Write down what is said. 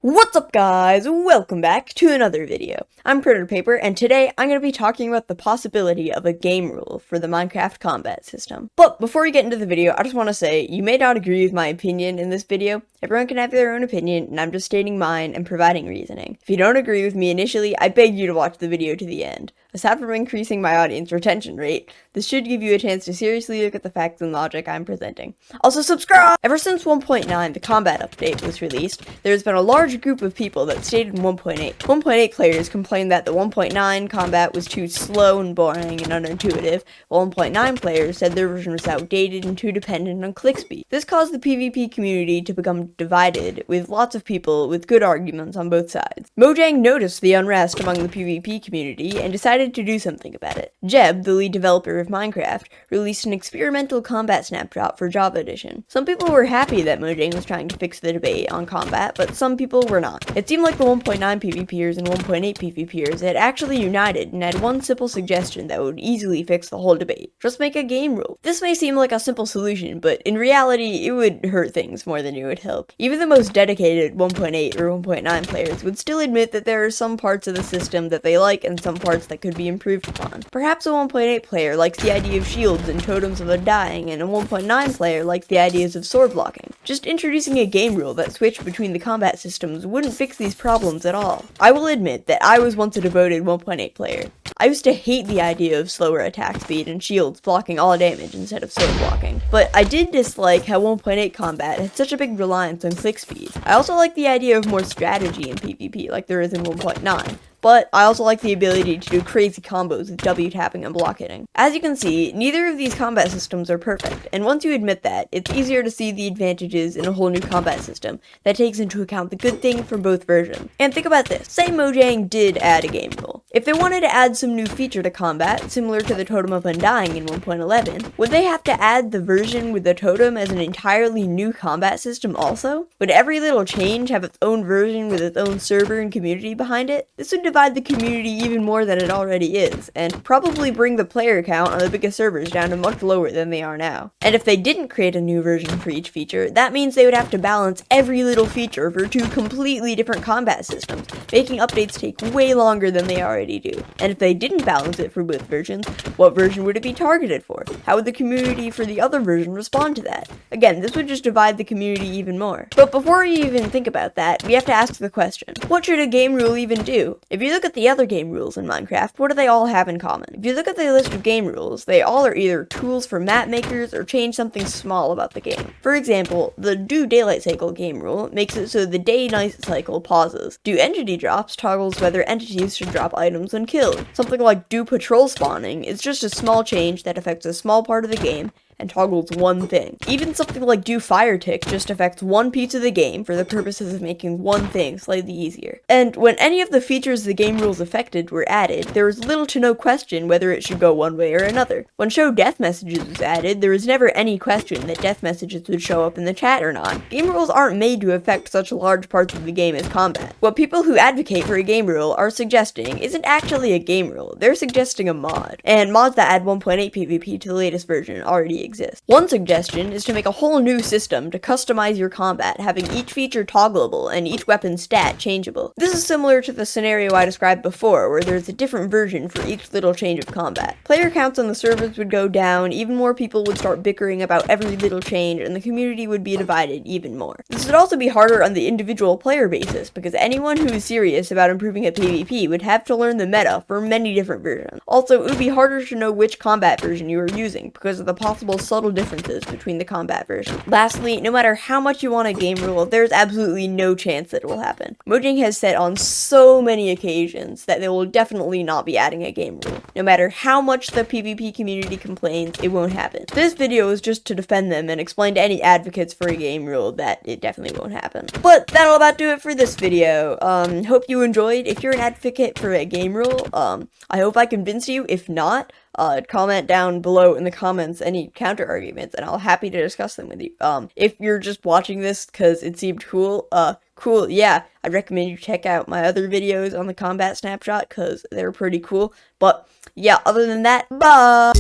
What's up guys, welcome back to another video. I'm Critter Paper and today I'm going to be talking about the possibility of a game rule for the Minecraft combat system. But before we get into the video, I just want to say you may not agree with my opinion in this video. Everyone can have their own opinion and I'm just stating mine and providing reasoning. If you don't agree with me initially, I beg you to watch the video to the end. Aside from increasing my audience retention rate, this should give you a chance to seriously look at the facts and logic I'm presenting. Also subscribe! Ever since 1.9, the combat update, was released, there's been a large group of people that stated 1.8. 1.8 players complained that the 1.9 combat was too slow and boring and unintuitive, while 1.9 players said their version was outdated and too dependent on click speed. This caused the PvP community to become divided, with lots of people with good arguments on both sides. Mojang noticed the unrest among the PvP community and decided to do something about it. Jeb, the lead developer of Minecraft, released an experimental combat snapshot for Java Edition. Some people were happy that Mojang was trying to fix the debate on combat, but some people were not. It seemed like the 1.9 PvPers and 1.8 PvPers had actually united and had one simple suggestion that would easily fix the whole debate. Just make a game rule. This may seem like a simple solution, but in reality, it would hurt things more than it would help. Even the most dedicated 1.8 or 1.9 players would still admit that there are some parts of the system that they like and some parts that could be improved upon. Perhaps a 1.8 player likes the idea of shields and totems of undying, and a 1.9 player likes the ideas of sword blocking. Just introducing a game rule that switched between the combat systems wouldn't fix these problems at all. I will admit that I was once a devoted 1.8 player. I used to hate the idea of slower attack speed and shields blocking all damage instead of sword blocking, but I did dislike how 1.8 combat had such a big reliance on click speed. I also like the idea of more strategy in PvP like there is in 1.9. But I also like the ability to do crazy combos with W tapping and block hitting. As you can see, neither of these combat systems are perfect, and once you admit that, it's easier to see the advantages in a whole new combat system that takes into account the good thing from both versions. And think about this, say Mojang did add a game rule. If they wanted to add some new feature to combat, similar to the Totem of Undying in 1.11, would they have to add the version with the totem as an entirely new combat system also? Would every little change have its own version with its own server and community behind it? This would divide the community even more than it already is, and probably bring the player count on the biggest servers down to much lower than they are now. And if they didn't create a new version for each feature, that means they would have to balance every little feature for two completely different combat systems, making updates take way longer than they already do. And if they didn't balance it for both versions, what version would it be targeted for? How would the community for the other version respond to that? Again, this would just divide the community even more. But before we even think about that, we have to ask the question, what should a game rule even do? If you look at the other game rules in Minecraft, what do they all have in common? If you look at the list of game rules, they all are either tools for map makers or change something small about the game. For example, the do daylight cycle game rule makes it so the day-night cycle pauses. Do entity drops toggles whether entities should drop items when killed. Something like do patrol spawning is just a small change that affects a small part of the game and toggles one thing. Even something like do fire tick just affects one piece of the game for the purposes of making one thing slightly easier. And when any of the features the game rules affected were added, there was little to no question whether it should go one way or another. When show death messages was added, there was never any question that death messages would show up in the chat or not. Game rules aren't made to affect such large parts of the game as combat. What people who advocate for a game rule are suggesting isn't actually a game rule, they're suggesting a mod. And mods that add 1.8 PvP to the latest version already exist. One suggestion is to make a whole new system to customize your combat, having each feature toggleable and each weapon's stat changeable. This is similar to the scenario I described before, where there's a different version for each little change of combat. Player counts on the servers would go down, even more people would start bickering about every little change, and the community would be divided even more. This would also be harder on the individual player basis, because anyone who is serious about improving at PvP would have to learn the meta for many different versions. Also, it would be harder to know which combat version you are using, because of the possible subtle differences between the combat versions. Lastly, no matter how much you want a game rule, there's absolutely no chance that it will happen. Mojang has said on so many occasions that they will definitely not be adding a game rule. No matter how much the PvP community complains, it won't happen. This video is just to defend them and explain to any advocates for a game rule that it definitely won't happen. But that'll about do it for this video. Hope you enjoyed. If you're an advocate for a game rule, I hope I convinced you. If not, comment down below in the comments any counter arguments and I'll happy to discuss them with you. If you're just watching this because it seemed cool, yeah, I'd recommend you check out my other videos on the combat snapshot because they're pretty cool. But yeah, other than that, bye!